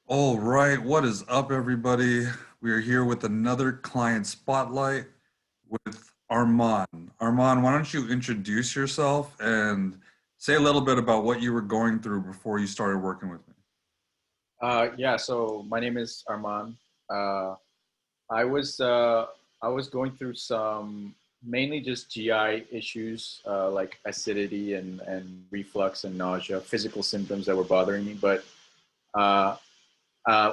All right, what is up, everybody? We are here with another client spotlight with Arman. Arman, why don't you introduce yourself and say a little bit about what you were going through before you started working with me? Yeah, so my name is Arman. Uh, I was uh, I was going through some mainly just GI issues like acidity and reflux and nausea, physical symptoms that were bothering me. But uh,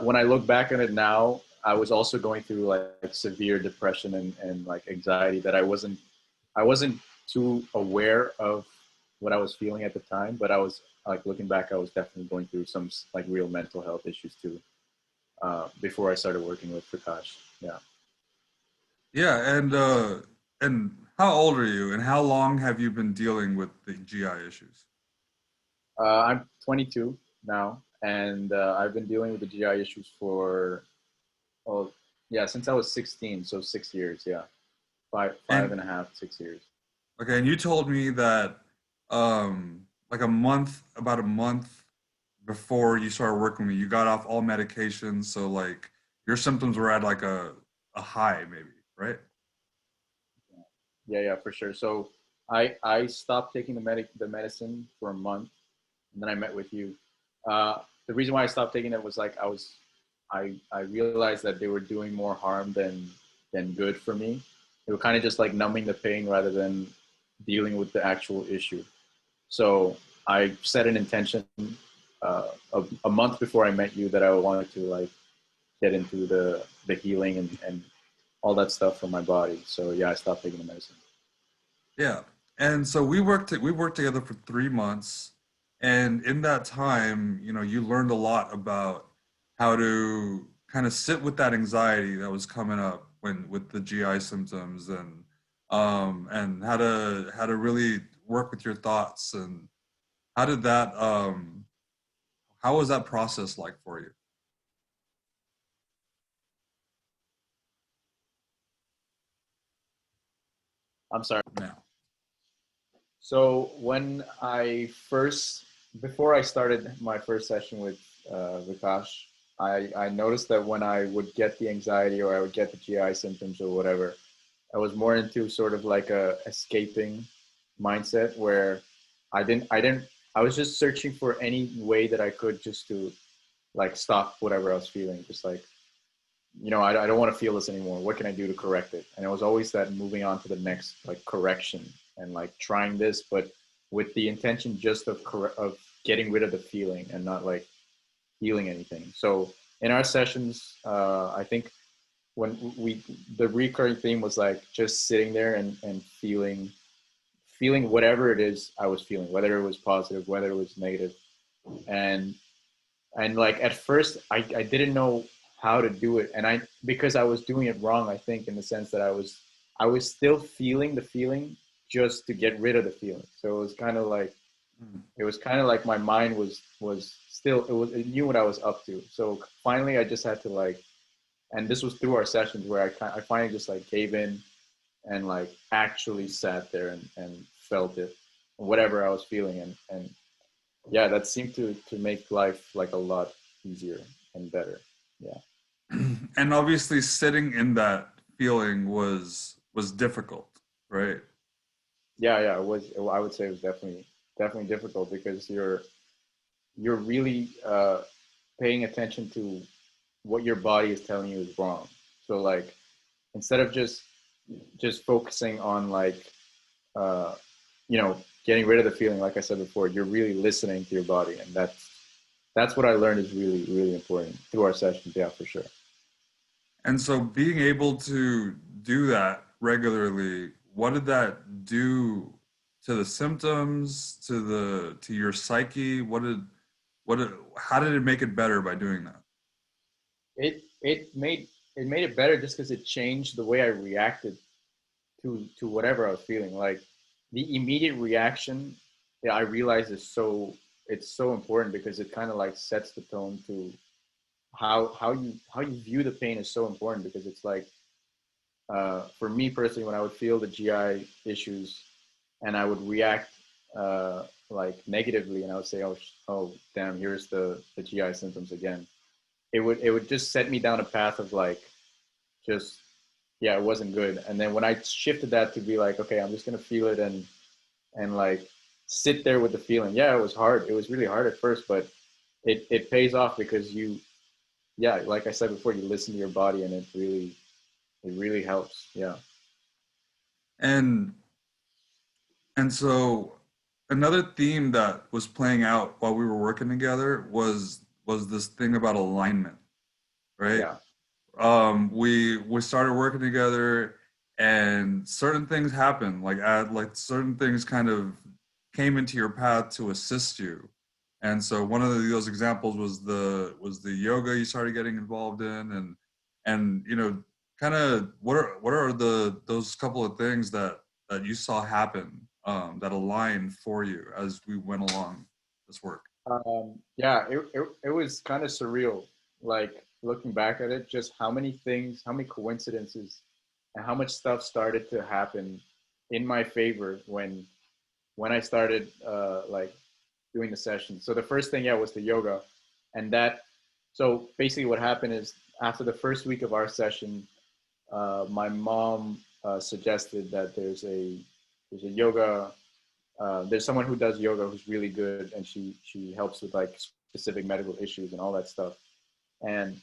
when I look back on it now, I was also going through like severe depression and like anxiety that I wasn't too aware of what I was feeling at the time. But I was like looking back, I was definitely going through some like real mental health issues too before I started working with Prakash. Yeah. Yeah, and how old are you and how long have you been dealing with the GI issues? I'm 22 now, and I've been dealing with the GI issues for, oh, yeah, since I was 16, so 6 years. Yeah, five And and a half, 6 years. okay, and you told me that like about a month before you started working with me, you got off all medications, so like your symptoms were at like a high maybe, right? Yeah, yeah, for sure. So I stopped taking the medicine for a month, and then I met with you. Uh, the reason why I stopped taking it was like I realized that they were doing more harm than good for me. They were kind of just like numbing the pain rather than dealing with the actual issue. So I set an intention a month before I met you that I wanted to like get into the healing and all that stuff for my body. So yeah, I stopped taking the medicine. Yeah. And so we worked together for 3 months, and in that time, you learned a lot about how to kind of sit with that anxiety that was coming up when with the GI symptoms and how to really work with your thoughts. And how did that how was that process like for you I'm sorry. now? So when I first, before I started my first session with Vikash, I noticed that when I would get the anxiety or I would get the GI symptoms or whatever, I was more into sort of like a escaping mindset where I was just searching for any way that I could just to like stop whatever I was feeling. Just like, I don't want to feel this anymore. What can I do to correct it? And it was always that moving on to the next like correction and like trying this, but with the intention just of getting rid of the feeling and not like healing anything. So in our sessions, I think when we the recurring theme was like just sitting there and feeling whatever it is I was feeling, whether it was positive, whether it was negative, and and like at first I didn't know how to do it, and I because I was doing it wrong, I think, in the sense that I was still feeling the feeling just to get rid of the feeling. So Mm. it was kind of like my mind was still it knew what I was up to. So finally I just had to like, and this was through our sessions where I finally just like gave in and like actually sat there and felt it, whatever I was feeling, and yeah, that seemed to make life like a lot easier and better. Yeah, And obviously sitting in that feeling was difficult, right? yeah. It was. I would say it was definitely difficult because you're really paying attention to what your body is telling you is wrong. So like instead of just focusing on like uh, getting rid of the feeling, like I said before, you're really listening to your body, and that's what I learned is really really important through our sessions. Yeah, for sure. And so being able to do that regularly, what did that do to the symptoms, to your psyche? How did it make it better by doing that? It made it better just because it changed the way I reacted to whatever I was feeling. Like the immediate reaction, yeah, I realized it's so important because it kind of like sets the tone to how you view the pain is so important because it's like for me personally when I would feel the GI issues and I would react like negatively and I would say oh damn here's the GI symptoms again. it would just set me down a path of like just yeah, it wasn't good. And then when I shifted that to be like, okay, I'm just gonna feel it and like sit there with the feeling. Yeah, it was hard. It was really hard at first, but it pays off because you yeah, like I said before, you listen to your body and it really helps. Yeah. And so another theme that was playing out while we were working together was this thing about alignment, right? Yeah. We started working together, and certain things happened. Like certain things kind of came into your path to assist you. And so one of those examples was the yoga you started getting involved in, and kind of what are the those couple of things that you saw happen, that aligned for you as we went along this work. Yeah, it was kind of surreal. Like looking back at it, just how many things, how many coincidences, and how much stuff started to happen in my favor when I started like doing the session. So the first thing, yeah, was the yoga, and that. So basically, what happened is after the first week of our session, my mom suggested that there's a yoga there's someone who does yoga who's really good, and she helps with like specific medical issues and all that stuff. And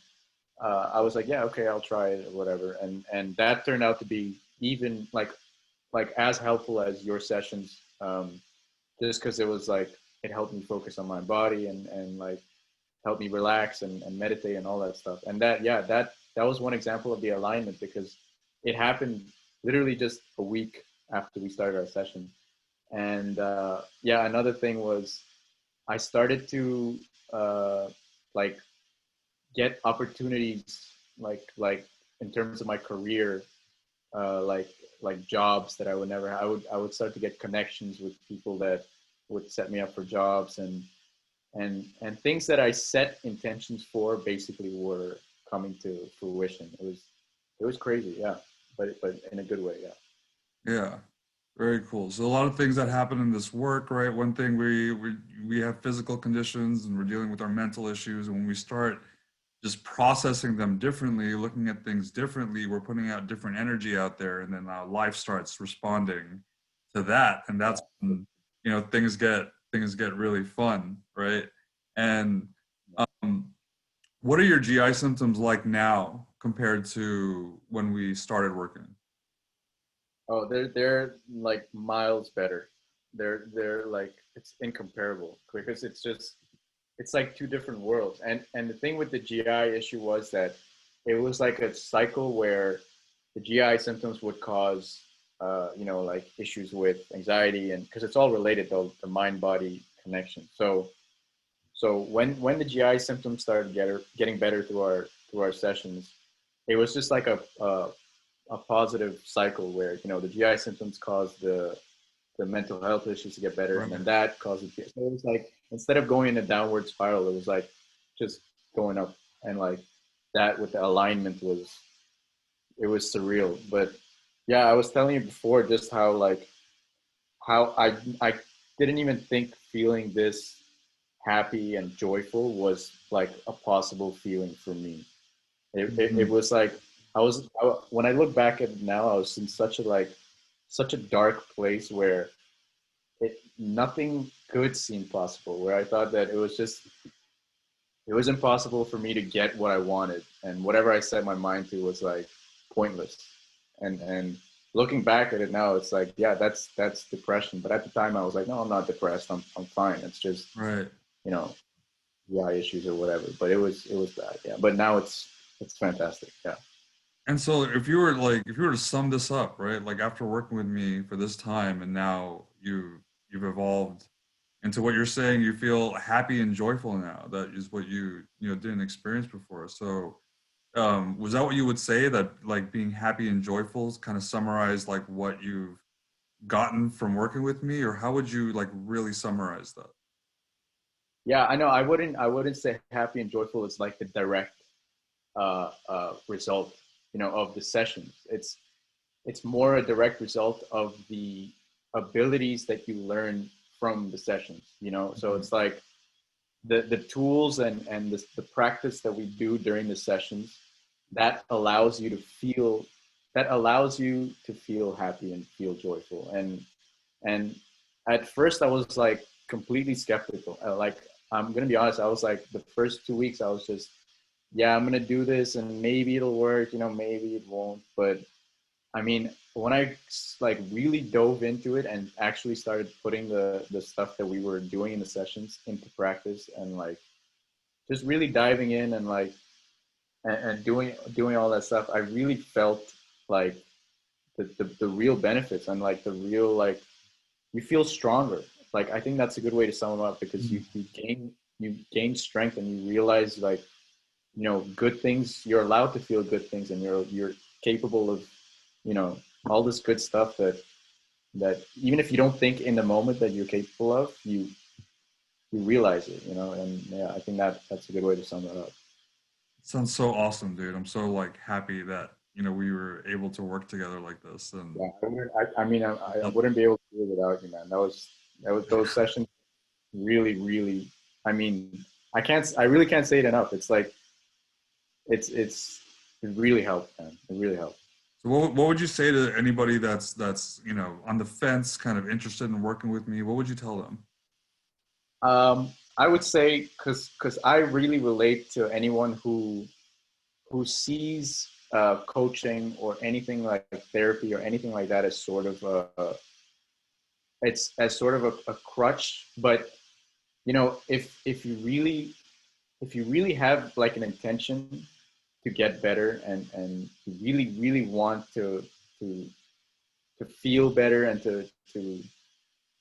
I was like, yeah, okay, I'll try it or whatever. And that turned out to be even like as helpful as your sessions, just because it was like it helped me focus on my body and like helped me relax and meditate and all that stuff. And that yeah, that was one example of the alignment because it happened literally just a week after we started our session. And yeah, another thing was I started to like get opportunities like in terms of my career, uh, like like jobs that I would never. I would start to get connections with people that would set me up for jobs and things that I set intentions for basically were coming to fruition. It was crazy, yeah, but in a good way, yeah. Yeah, very cool. So a lot of things that happen in this work, right? One thing we have physical conditions and we're dealing with our mental issues. And when we start just processing them differently, looking at things differently, we're putting out different energy out there, and then our life starts responding to that. And that's when, things get really fun, right? And um, what are your GI symptoms like now compared to when we started working? Oh, they're like miles better. They're like it's incomparable because it's like two different worlds. And the thing with the GI issue was that it was like a cycle where the GI symptoms would cause like issues with anxiety and because it's all related though, the mind body connection. So when the GI symptoms started getting better through our sessions, it was just like a positive cycle where the GI symptoms caused the mental health issues to get better, and Right. then that causes so it was like instead of going in a downward spiral, it was like just going up, and like that with the alignment was surreal. But yeah, I was telling you before just how like how I didn't even think feeling this happy and joyful was like a possible feeling for me. It Mhm. was like when I look back at it now, I was in such a dark place where nothing good seemed possible. Where I thought that it was impossible for me to get what I wanted, and whatever I set my mind to was like pointless. And looking back at it now, it's like yeah, that's depression. But at the time, I was like, no, I'm not depressed. I'm fine. It's just Right. you know yeah issues or whatever. But it was bad. Yeah. But now it's fantastic. Yeah. And so if you were to sum this up, right? Like after working with me for this time and now you've evolved into what you're saying, you feel happy and joyful now. That is what you didn't experience before. So was that what you would say, that like being happy and joyful is kind of summarize like what you've gotten from working with me, or how would you like really summarize that? Yeah, I know. I wouldn't say happy and joyful is like the direct result, of the sessions. It's more a direct result of the abilities that you learn from the sessions. So Mhm. it's like the tools and the practice that we do during the sessions that allows you to feel happy and feel joyful. And at first I was like completely skeptical. Like, I'm gonna be honest, I was like, the first 2 weeks I was just, yeah, I'm gonna do this and maybe it'll work, maybe it won't. But I mean, when I like really dove into it and actually started putting the stuff that we were doing in the sessions into practice, and like just really diving in and like and doing all that stuff, I really felt like the real benefits, and like the real, like, you feel stronger. Like, I think that's a good way to sum it up, because you gain strength, and you realize, like, good things, you're allowed to feel good things, and you're capable of, all this good stuff that even if you don't think in the moment that you're capable of, you realize it, and yeah, I think that's a good way to sum it up. Sounds so awesome, dude. I'm so like happy that we were able to work together like this. And Yeah, I mean, I wouldn't be able to do it without you, man. That was those sessions really, really. I mean, I really can't say it enough. It's like it really helped, man. It really helped. so what would you say to anybody that's on the fence, kind of interested in working with me? What would you tell them? I would say, because I really relate to anyone who sees coaching or anything like therapy or anything like that as sort of it's as sort of a crutch. But if you really have like an intention to get better, and you really really want to to feel better and to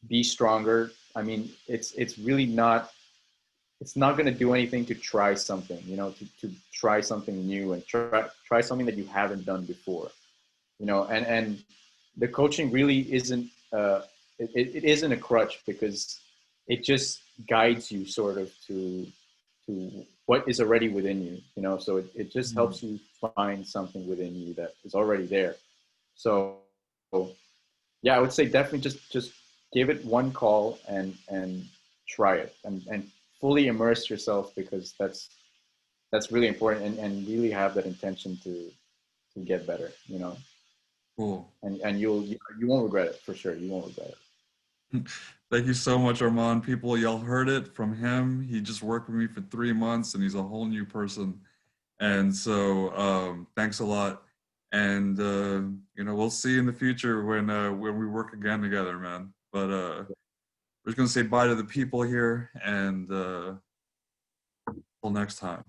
be stronger, I mean, it's really not, it's not going to do anything to try something, to try something new, and try something that you haven't done before, and the coaching really isn't it isn't a crutch, because it just guides you sort of to what is already within you, so it just Mhm. helps you find something within you that is already there. So yeah, I would say definitely just give it one call, and try it, and fully immerse yourself, because that's really important, and really have that intention to get better, Cool. and you won't regret it, for sure. You won't regret it. Thank you so much, Arman. People, y'all heard it from him. He just worked with me for 3 months, and he's a whole new person. And so, thanks a lot. And we'll see you in the future when we work again together, man. But we're just gonna say bye to the people here, and till next time.